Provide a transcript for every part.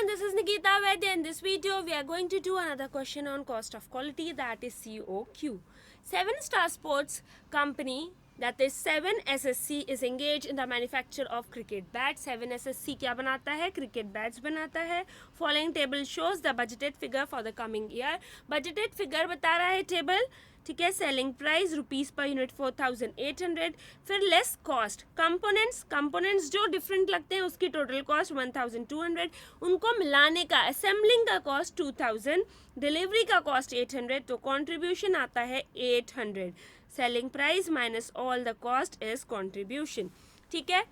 everyone, this is Nikita Vaidya. In this video, we are going to do another question on cost of quality, that is COQ. 7-Star Sports Company, that is 7SSC, is engaged in the manufacture of cricket bats. 7SSC क्या बनाता है? Cricket bats बनाता है. Following table shows the budgeted figure for the coming year. Budgeted figure बता रहा है table, ठीक है. Selling price rupees per unit 4800. फिर लेस कॉस्ट. कंपोनेंट्स जो डिफरेंट लगते हैं उसकी टोटल कॉस्ट 1200. उनको मिलाने का असेंबलिंग का कॉस्ट 2000, डिलीवरी का कॉस्ट 800, तो कंट्रीब्यूशन आता है 800. Selling price minus all the cost is contribution. ठीक है.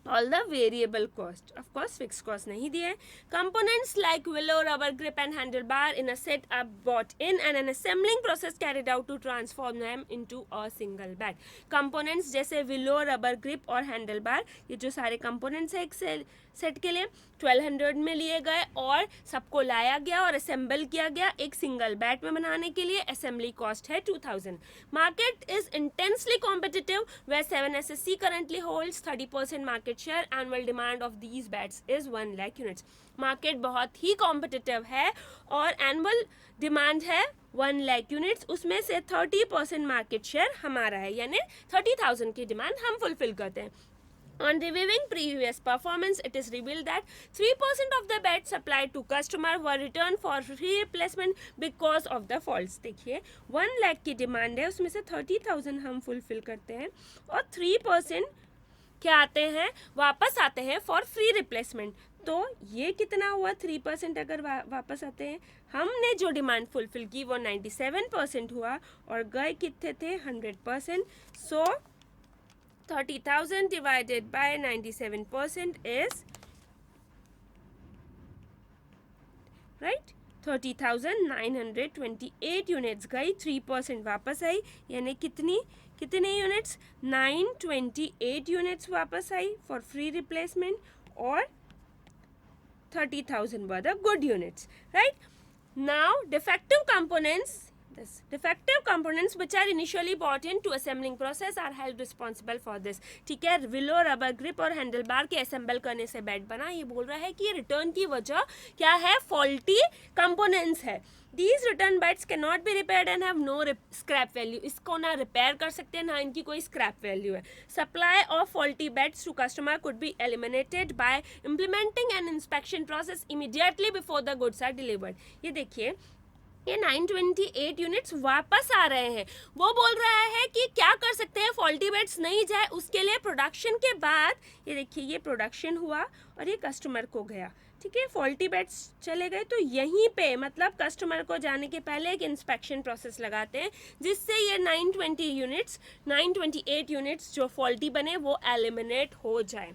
All the variable cost, of course fixed cost नहीं दिए. Components like willow, rubber grip and handlebar in a set are bought in and an assembling process carried out to transform them into a single bat. Components जैसे willow, rubber grip और handlebar, ये जो सारे components है एक set के लिए 1200 में लिए गए और सबको लाया गया और असेंबल किया गया एक सिंगल बैट में बनाने के लिए. असेंबली कॉस्ट है 2000. Market is intensely competitive where 7SSC currently holds 30% market share. Annual demand of these bats is 1 lakh units. Market बहुत ही कॉम्पिटिटिव है और एनुअल डिमांड है 1 लाख यूनिट्स. उसमें से 30% मार्केट शेयर हमारा है, यानी 30,000 की डिमांड हम फुलफिल करते हैं. On reviewing previous performance, it is revealed that 3% of the bats supplied to customer were returned for free replacement because of the faults. देखिए 1 लाख की डिमांड है, उसमें से 30,000 हम फुलफिल करते हैं और 3% क्या आते हैं, वापस आते हैं फॉर फ्री रिप्लेसमेंट. तो ये कितना हुआ? 3% अगर वापस आते हैं. हमने जो डिमांड फुलफिल की वो 97% हुआ और गए कितने थे? 100%. सो 30,000 divided by 97% is right 30,928 units गई. 3% वापस आई, यानी कितने यूनिट्स? 928 यूनिट्स वापस आई फॉर फ्री रिप्लेसमेंट और 30,000 were the good units. Right now, defective components which are initially bought into assembling process are held responsible for this. ठीक है. Willow, rubber grip और handle bar के assemble करने से bat बना. ये बोल रहा है कि रिटर्न की वजह क्या है? फॉल्टी कंपोनेंट्स है. These return bats cannot be repaired and have no scrap value. इसको ना रिपेयर कर सकते हैं ना इनकी कोई स्क्रैप वैल्यू है. Supply of faulty bats to customer could be eliminated by implementing an inspection process immediately before the goods are delivered. ये देखिए ये 928 यूनिट्स वापस आ रहे हैं. वो बोल रहा है कि क्या कर सकते हैं, फॉल्टी बैट्स नहीं जाए उसके लिए प्रोडक्शन के बाद. ये देखिए ये प्रोडक्शन हुआ और ये कस्टमर को गया. ठीक है. फॉल्टी बैट्स चले गए तो यहीं पे मतलब कस्टमर को जाने के पहले एक इंस्पेक्शन प्रोसेस लगाते हैं जिससे ये 928 यूनिट्स जो फॉल्टी बने वो एलिमिनेट हो जाए.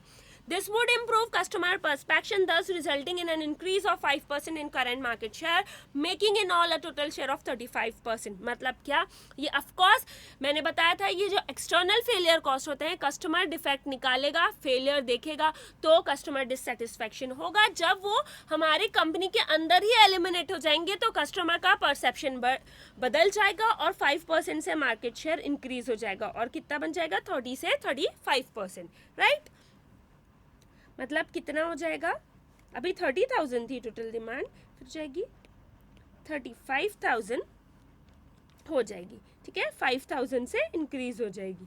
This would improve customer perception, thus resulting in an increase of 5% in current market share, making in all a total share of 35%. मतलब क्या? ये of course मैंने बताया था ये जो external failure cost होते हैं, कस्टमर डिफेक्ट निकालेगा, फेलियर देखेगा तो कस्टमर डिससेटिस्फैक्शन होगा. जब वो हमारी कंपनी के अंदर ही एलिमिनेट हो जाएंगे तो कस्टमर का परसेप्शन बदल जाएगा और 5% से मार्केट शेयर इंक्रीज हो जाएगा और कितना बन जाएगा? 30 से 35%. राइट. मतलब कितना हो जाएगा? अभी 30,000 थी टोटल डिमांड, फिर जाएगी 35,000 हो जाएगी. ठीक है. 5,000 से इंक्रीज हो जाएगी.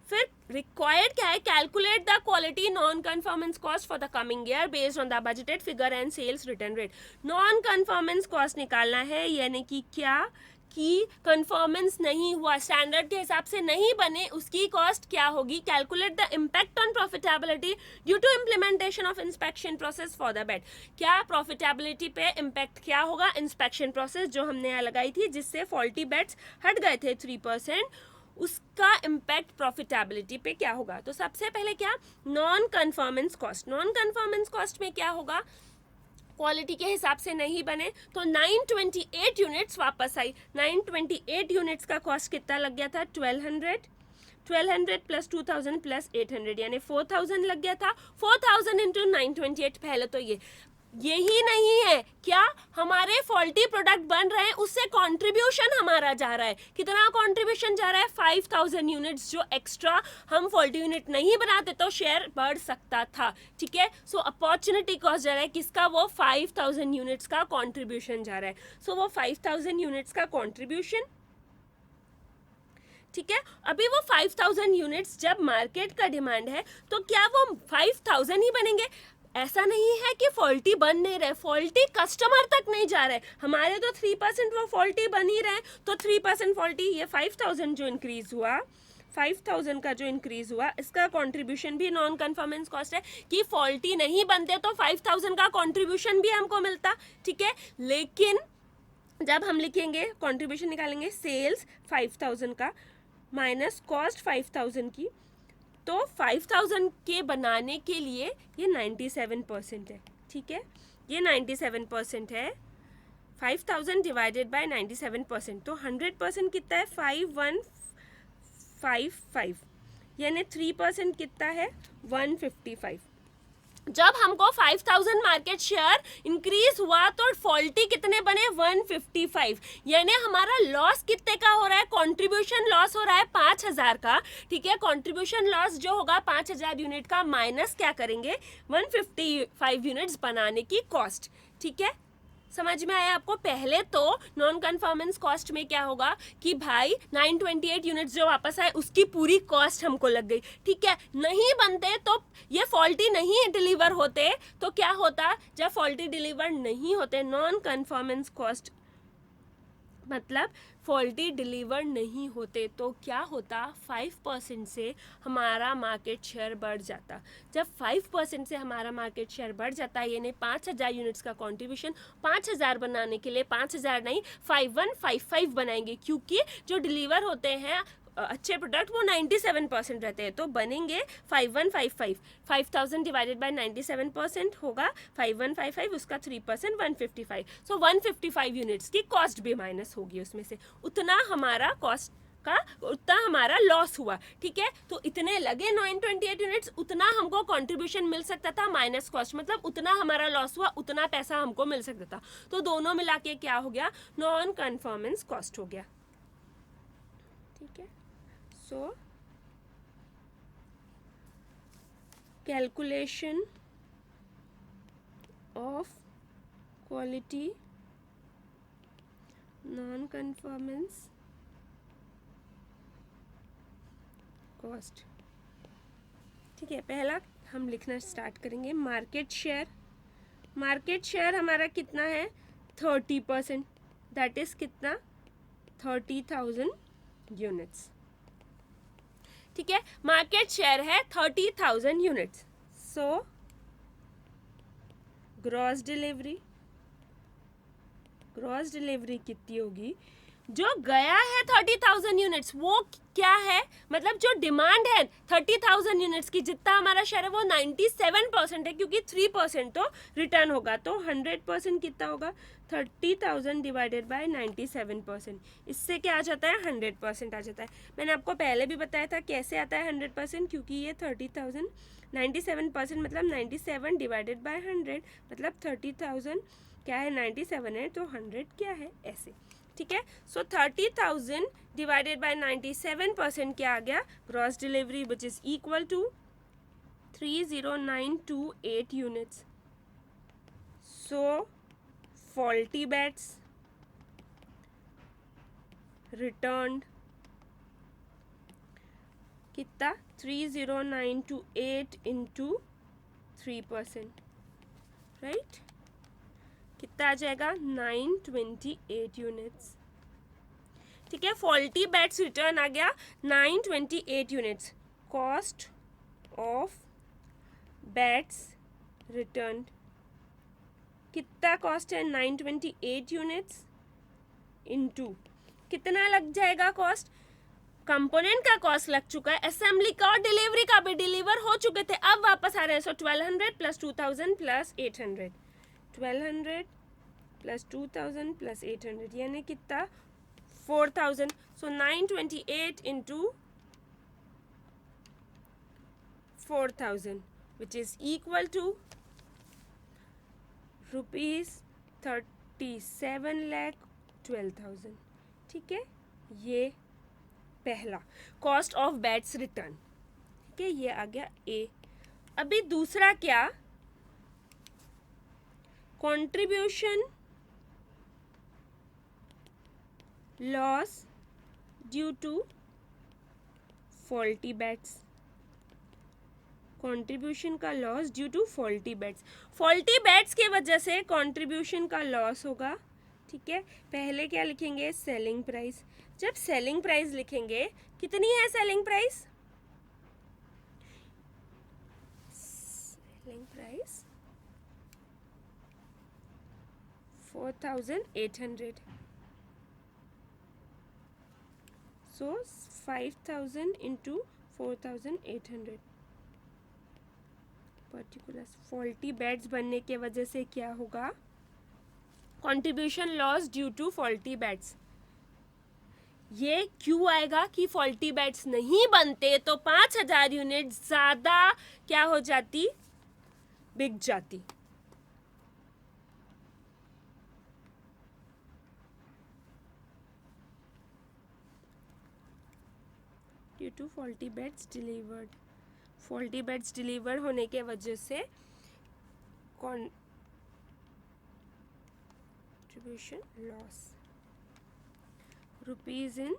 फिर रिक्वायर्ड क्या है? Calculate the quality non conformance cost for the coming year based on the budgeted figure and sales return rate. Non conformance cost निकालना है, यानी कि क्या कि कंफर्मेंस नहीं हुआ, स्टैंडर्ड के हिसाब से नहीं बने, उसकी कॉस्ट क्या होगी? Calculate the impact on profitability due to implementation of inspection process for the bat. क्या प्रॉफिटेबिलिटी पे इम्पैक्ट क्या होगा? इंस्पेक्शन प्रोसेस जो हमने यहाँ लगाई थी जिससे फॉल्टी बैट्स हट गए थे 3%, उसका इम्पैक्ट प्रॉफिटेबिलिटी पे क्या होगा? तो सबसे पहले क्या? Non conformance cost. Non conformance cost में क्या होगा? क्वालिटी के हिसाब से नहीं बने तो 928 यूनिट्स वापस आई. 928 यूनिट्स का कॉस्ट कितना लग गया था? 1200 प्लस 2000 प्लस 800 यानी 4000 लग गया था. 4000 इंटू 928. पहले तो ये यही नहीं है क्या, हमारे फॉल्टी प्रोडक्ट बन रहे हैं, उससे कंट्रीब्यूशन हमारा जा रहा है। कितना कंट्रीब्यूशन जा रहा है? 5000 यूनिट्स, जो एक्स्ट्रा हम फॉल्टी यूनिट नहीं बनाते तो शेयर बढ़ सकता था। ठीक है, सो अपॉर्चुनिटी कॉस्ट जा रहा है किसका? वो 5000 यूनिट्स का कंट्रीब्यूशन जा रहा है। सो वो 5000 यूनिट्स का कंट्रीब्यूशन, ठीक है। अभी वो 5000 यूनिट्स जब मार्केट का डिमांड है तो क्या वो 5000 ही बनेंगे? ऐसा नहीं है कि फॉल्टी बन नहीं रहे, फॉल्टी कस्टमर तक नहीं जा रहे, हमारे तो 3% वो फॉल्टी बन ही रहे, तो 3% फॉल्टी, ये 5000 जो इंक्रीज हुआ, 5000 का जो इंक्रीज हुआ, इसका कंट्रीब्यूशन भी नॉन कन्फर्मेंस कॉस्ट है कि फॉल्टी नहीं बनते तो 5000 का कंट्रीब्यूशन भी हमको मिलता। ठीक है, लेकिन जब हम लिखेंगे कंट्रीब्यूशन निकालेंगे, सेल्स 5000 का माइनस कॉस्ट 5000 की, तो 5000 के बनाने के लिए ये 97% है। ठीक है, ये 97% है। 5000 डिवाइडेड बाय 97%, तो 100% कितना है? 5155, यानी 3% कितना है? 155। जब हमको 5000 मार्केट शेयर इंक्रीज हुआ तो फॉल्टी कितने बने? 155, यानी हमारा लॉस कितने का हो रहा है? कंट्रीब्यूशन लॉस हो रहा है 5000 का। ठीक है, कंट्रीब्यूशन लॉस जो होगा 5000 यूनिट का, माइनस क्या करेंगे? 155 यूनिट्स बनाने की कॉस्ट। ठीक है, समझ में आया आपको? पहले तो नॉन कन्फर्मेंस कॉस्ट में क्या होगा कि भाई 928 यूनिट्स जो वापस आए उसकी पूरी कॉस्ट हमको लग गई। ठीक है, नहीं बनते तो ये फॉल्टी नहीं डिलीवर होते तो क्या होता? जब फॉल्टी डिलीवर नहीं होते, नॉन कन्फर्मेंस कॉस्ट मतलब फॉल्टी डिलीवर नहीं होते तो क्या होता? 5% से हमारा मार्केट शेयर बढ़ जाता। जब 5% से हमारा मार्केट शेयर बढ़ जाता है, यानी 5000 यूनिट्स का कंट्रीब्यूशन, 5000 बनाने के लिए 5000 नहीं 5155 बनाएंगे, क्योंकि जो डिलीवर होते हैं अच्छे प्रोडक्ट वो 97% रहते हैं, तो बनेंगे 5155। 5000 डिवाइडेड बाय 97% होगा 5155, उसका 3% 155। सो 155 यूनिट्स की कॉस्ट भी माइनस होगी उसमें से, उतना हमारा कॉस्ट का उतना हमारा लॉस हुआ। ठीक है, तो इतने लगे 928 यूनिट्स, उतना हमको कंट्रीब्यूशन मिल सकता था माइनस कॉस्ट, मतलब उतना हमारा लॉस हुआ, उतना पैसा हमको मिल सकता था। तो दोनों मिला के क्या हो गया? नॉन कन्फर्मेंस कॉस्ट हो गया। ठीक है, so calculation of quality non-conformance cost। ठीक है, पहला हम लिखना स्टार्ट करेंगे मार्केट शेयर। मार्केट शेयर हमारा कितना है? 30%, दैट इज कितना? 30,000 यूनिट्स। ठीक है, मार्केट शेयर है 30,000 units. So gross delivery, gross delivery कितनी होगी? जो गया है 30,000 यूनिट्स वो क्या है? मतलब जो डिमांड है 30,000 यूनिट्स की, जितना हमारा शेयर है वो 97% है, क्योंकि 3% तो रिटर्न होगा, तो 100% कितना होगा? 30,000 डिवाइडेड बाय 97%, इससे क्या आ जाता है? 100% आ जाता है। मैंने आपको पहले भी बताया था कैसे आता है 100%, क्योंकि ये 30,000 97% मतलब 97 डिवाइडेड बाय 100, मतलब 30,000 क्या है? 97 है, तो 100 क्या है? ऐसे। ठीक है, सो 30,000 डिवाइडेड बाय 97% क्या आ गया? Gross delivery, which is equal to 30928 units. So faulty bats returned कितना? 30928 इंटू 3%, राइट? कितना आ जाएगा? 928 यूनिट्स। ठीक है, फॉल्टी बैट्स रिटर्न आ गया 928 units. Cost of bats return कितना कॉस्ट है? 928 यूनिट्स इनटू कितना लग जाएगा कॉस्ट? कंपोनेंट का कॉस्ट लग चुका है, असेंबली का और डिलीवरी का भी डिलीवर हो चुके थे, अब वापस आ रहे हैं। So 1200 plus 2000 plus 800, 1200 plus 2000 plus 800, यानी कितना? 4000। So 928 into 4000 which is equal to ₹37,12,000। ठीक है, ये पहला कॉस्ट ऑफ बेट्स रिटर्न। ठीक है, ये आ गया ए। अभी दूसरा क्या, contribution loss due to faulty bets. Contribution का loss due to faulty bets, faulty bets के वजह से कंट्रीब्यूशन का लॉस होगा। ठीक है, पहले क्या लिखेंगे, सेलिंग प्राइस। जब सेलिंग प्राइस लिखेंगे, कितनी है selling price, selling price 4,800, so 5,000 into 4,800। Particular faulty bats बनने के वजह से क्या होगा, contribution loss due to faulty bats. ये क्यों आएगा कि फॉल्टी बेट्स नहीं बनते तो 5,000 यूनिट ज़्यादा क्या हो जाती, बिक जाती। Due to faulty bats delivered, faulty bats deliver होने के वजह से कंट्रीब्यूशन लॉस रुपीज इन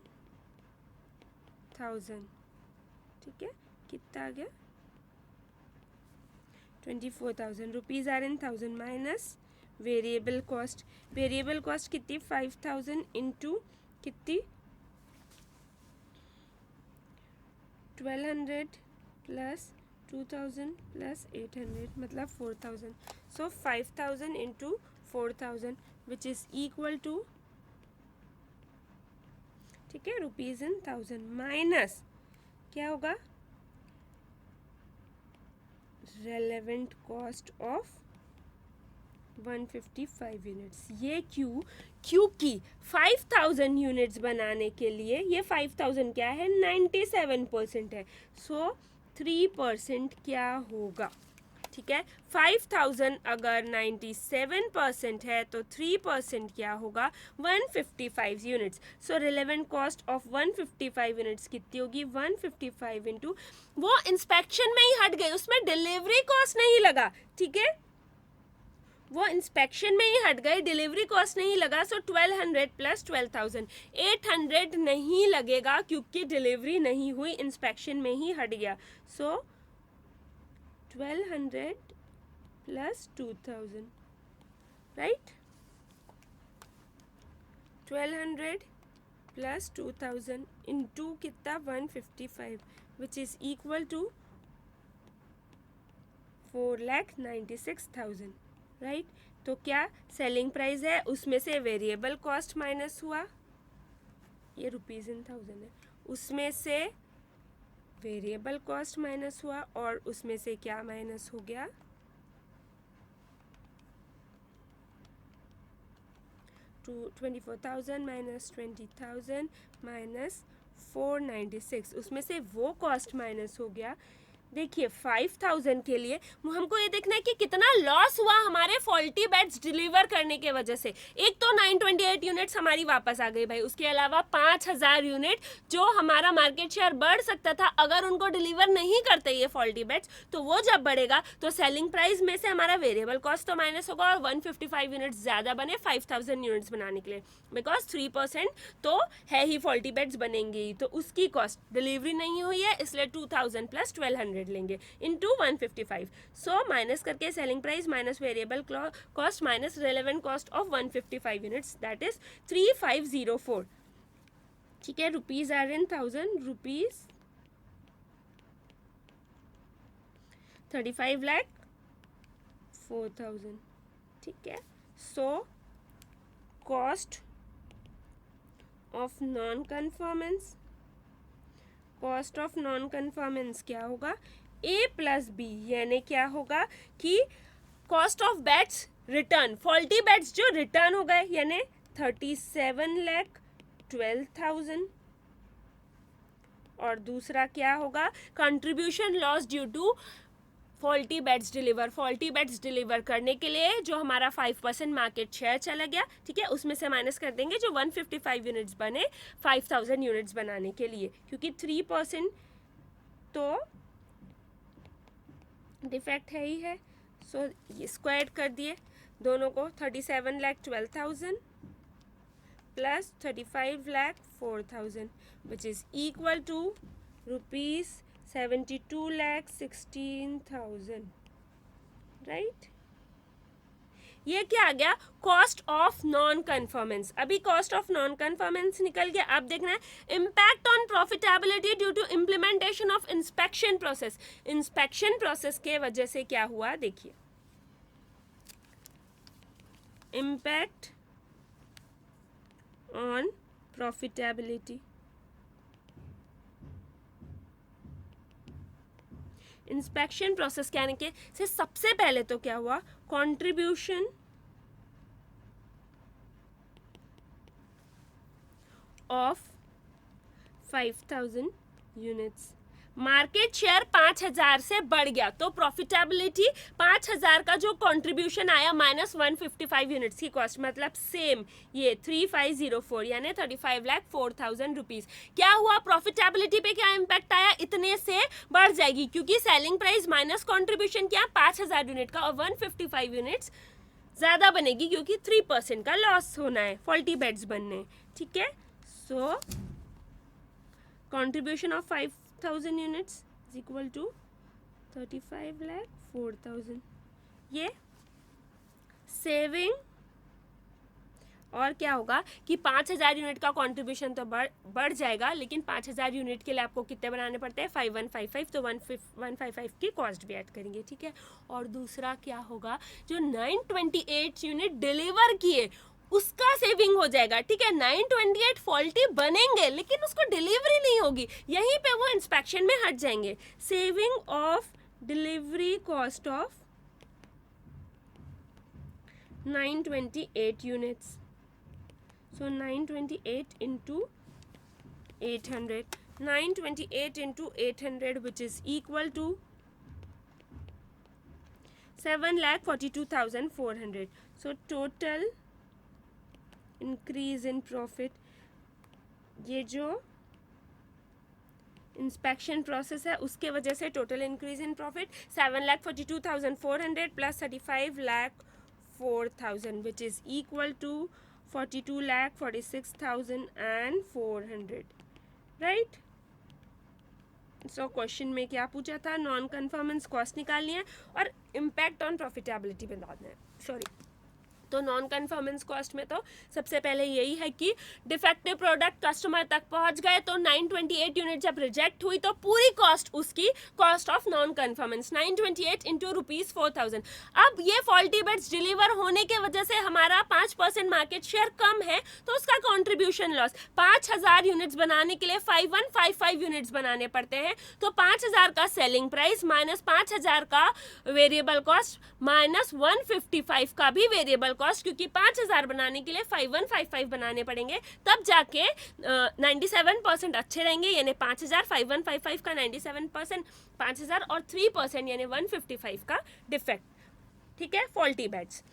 1,000। ठीक है, कितना आ गया, 24,000 rupees are in 1,000 minus variable cost. Variable cost कितनी, 5,000 इंटू कितनी 1,200 प्लस 2,000 प्लस 800 मतलब 4,000। So 5,000 into 4,000 which is equal to, ठीक है, रुपीज इन 1,000 माइनस क्या होगा, रेलेवेंट कॉस्ट ऑफ 155 यूनिट्स। ये क्योंकि 5,000 यूनिट्स बनाने के लिए ये 5,000 क्या है, 97% है। सो 3% क्या होगा, ठीक है, 5,000 अगर 97% है तो 3% क्या होगा, 155 units. So relevant cost of 155 units कितनी होगी, 155 इंटू, वो इंस्पेक्शन में ही हट गई, उसमें डिलीवरी कॉस्ट नहीं लगा। ठीक है, वो इंस्पेक्शन में ही हट गए, डिलीवरी कॉस्ट नहीं लगा। सो 1,200 प्लस 12,000, 800 नहीं लगेगा क्योंकि डिलीवरी नहीं हुई, इंस्पेक्शन में ही हट गया। So 1,200 plus 2,000, right, 1,200 plus 2,000 into कितना 155 which is equal to 4,96,000, right. तो क्या सेलिंग प्राइस है, उसमें से वेरिएबल कॉस्ट माइनस हुआ, ये रुपीज इन 1,000 है, उसमें से वेरिएबल कॉस्ट माइनस हुआ और उसमें से क्या माइनस हो गया, टू 24,000 माइनस 20,000 माइनस 496, उसमें से वो कॉस्ट माइनस हो गया। देखिए 5,000 के लिए हमको ये देखना है कि कितना लॉस हुआ हमारे फॉल्टी बेट्स डिलीवर करने के वजह से। एक तो 928 यूनिट्स हमारी वापस आ गई भाई, उसके अलावा 5,000 यूनिट जो हमारा मार्केट शेयर बढ़ सकता था अगर उनको डिलीवर नहीं करते ये फॉल्टी बेट्स, तो वो जब बढ़ेगा तो सेलिंग प्राइस में से हमारा वेरिएबल कॉस्ट तो माइनस होगा और 155 यूनिट्स ज़्यादा बने 5,000 यूनिट्स बनाने के लिए, बिकॉज 3% तो है ही फॉल्टी बेट्स बनेंगे ही, तो उसकी कॉस्ट डिलीवरी नहीं हुई है इसलिए 2,000 प्लस 1,200 लेंगे इनटू 155। सो माइनस करके selling price minus variable cost minus relevant cost of 155 units, that is 3,504। ठीक है, रुपीज आर इन 1,000, रुपीज 35,04,000। ठीक है, so cost of non conformance, cost of non conformance क्या होगा, ए प्लस बी, यानी क्या होगा कि cost of bats return, faulty bats जो रिटर्न हो गए यानी 37,12,000, और दूसरा क्या होगा, contribution loss due to faulty bats deliver करने के लिए जो हमारा 5% मार्केट शेयर चला गया, ठीक है, उसमें से माइनस कर देंगे जो 155 यूनिट्स बने 5000 यूनिट्स बनाने के लिए, क्योंकि 3% तो डिफेक्ट है ही है। सो ये स्क्वायर कर दिए दोनों को, 37,12,000 plus 35,04,000 which is equal to ₹72,16,000, right. ये क्या आ गया, कॉस्ट ऑफ नॉन कन्फर्मेंस। अभी कॉस्ट ऑफ नॉन कन्फर्मेंस निकल गया। अब देखना है impact on profitability due to implementation of inspection process. Inspection process के वजह से क्या हुआ, देखिए, impact on profitability. Inspection process कहने के से सबसे पहले तो क्या हुआ, contribution of 5,000 units, market share 5,000 से बढ़ गया तो प्रॉफिटेबिलिटी 5,000 का जो कंट्रीब्यूशन आया माइनस 155 यूनिट्स की कॉस्ट, मतलब सेम ये 3504 यानी 35,04,000 रुपीज। क्या हुआ, प्रॉफिटेबिलिटी पे क्या इम्पैक्ट आया, इतने से बढ़ जाएगी क्योंकि सेलिंग प्राइस माइनस कंट्रीब्यूशन क्या 5,000 यूनिट का और 155 यूनिट्स ज्यादा बनेगी क्योंकि 3% का लॉस होना है, फॉल्टी बेड्स बनने, ठीक है। सो contribution of 5,000 units is equal to 35,04,000। ये सेविंग, और क्या होगा कि 5,000 यूनिट का कंट्रीब्यूशन तो बढ़ जाएगा, लेकिन 5,000 यूनिट के लिए आपको कितने बनाने पड़ते हैं, 5155, तो 155 की कॉस्ट भी ऐड करेंगे, ठीक है। और दूसरा क्या होगा, जो 928 यूनिट डिलीवर किए उसका सेविंग हो जाएगा, ठीक है। 928 फॉल्टी बनेंगे लेकिन उसको डिलीवरी नहीं होगी, यहीं पे वो इंस्पेक्शन में हट जाएंगे। Saving of delivery cost of 928 units, so 928 into 800, 928 into 800 which is equal to 7,42,400। so total increase in profit, ये जो इंस्पेक्शन प्रोसेस है उसके वजह से total increase in profit 7,42,400 plus 35,04,000 which is equal to 42,46,400, right. So question में क्या पूछा था, नॉन कन्फर्मेंस कॉस्ट निकालनी है और इम्पैक्ट ऑन प्रॉफिटेबिलिटी बताना है, सॉरी। तो नॉन कन्फर्मेंस कॉस्ट में तो सबसे पहले यही है कि डिफेक्टिव प्रोडक्ट कस्टमर तक पहुंच गए तो 928 यूनिट जब रिजेक्ट हुई तो पूरी कॉस्ट उसकी cost of non conformance 928 into ₹4,000। अब ये फॉल्टी बेड्स डिलीवर होने के वजह से हमारा 5% मार्केट शेयर कम है तो उसका कॉन्ट्रीब्यूशन लॉस, 5,000 यूनिट्स बनाने के लिए 5155 यूनिट्स बनाने पड़ते हैं, तो 5,000 का सेलिंग प्राइस माइनस 5,000 का वेरिएबल कॉस्ट माइनस 155 का भी वेरिएबल कॉस्ट, क्योंकि 5,000 बनाने के लिए 5155 बनाने पड़ेंगे, तब जाके 97% अच्छे रहेंगे, यानी 5,000, 5155 का 97%, 5,000 और 3% यानी 155 का डिफेक्ट, ठीक है, फॉल्टी बेड्स।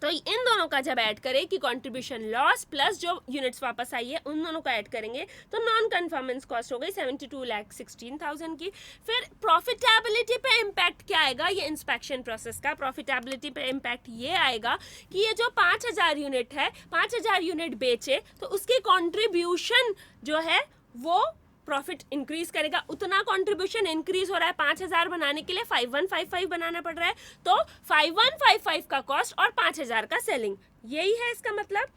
तो इन दोनों का जब ऐड करें कि कंट्रीब्यूशन लॉस प्लस जो यूनिट्स वापस आई है उन दोनों का ऐड करेंगे तो नॉन कन्फर्मेंस कॉस्ट हो गई 72,16,000 की। फिर प्रॉफिटेबिलिटी पे इम्पैक्ट क्या आएगा, ये इंस्पेक्शन प्रोसेस का प्रॉफिटेबिलिटी पे इम्पैक्ट ये आएगा कि ये जो 5,000 यूनिट है, 5,000 यूनिट बेचे तो उसकी कॉन्ट्रीब्यूशन जो है वो प्रॉफिट इंक्रीज करेगा, उतना कंट्रीब्यूशन इंक्रीज हो रहा है, 5,000 बनाने के लिए 5155 बनाना पड़ रहा है, तो 5155 का कॉस्ट और 5,000 का सेलिंग, यही है इसका मतलब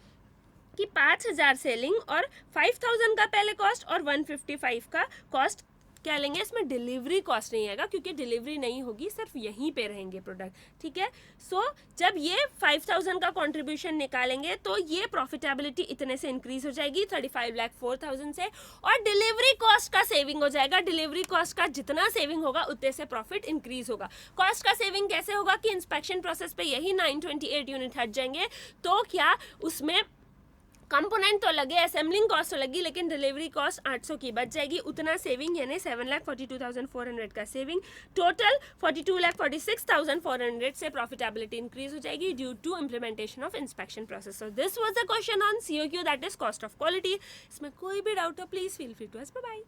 कि 5,000 सेलिंग और 5,000 का पहले कॉस्ट और 155 का कॉस्ट क्या लेंगे, इसमें डिलीवरी कॉस्ट नहीं आएगा क्योंकि डिलीवरी नहीं होगी, सिर्फ यहीं पे रहेंगे प्रोडक्ट, ठीक है। सो जब ये 5,000 का कंट्रीब्यूशन निकालेंगे तो ये प्रॉफिटेबिलिटी इतने से इंक्रीज हो जाएगी 35,04,000 से, और डिलीवरी कॉस्ट का सेविंग हो जाएगा, डिलीवरी कॉस्ट का जितना सेविंग होगा उतने से प्रॉफिट इंक्रीज होगा। कॉस्ट का सेविंग कैसे होगा कि इंस्पेक्शन प्रोसेस पे यही 928 यूनिट हट जाएंगे, तो क्या उसमें कंपोनेंट तो लगे, असेंबलिंग कॉस्ट तो लगी, लेकिन डिलीवरी कॉस्ट 800 की बच जाएगी. उतना सेविंग यानी 7,42,400 का सेविंग. टोटल 42,46,400 से प्रॉफिटेबिलिटी इंक्रीज हो जाएगी due to implementation of inspection process. So this was the question on COQ, that is cost of quality. इसमें कोई भी डाउट हो please feel free to ask. Bye bye.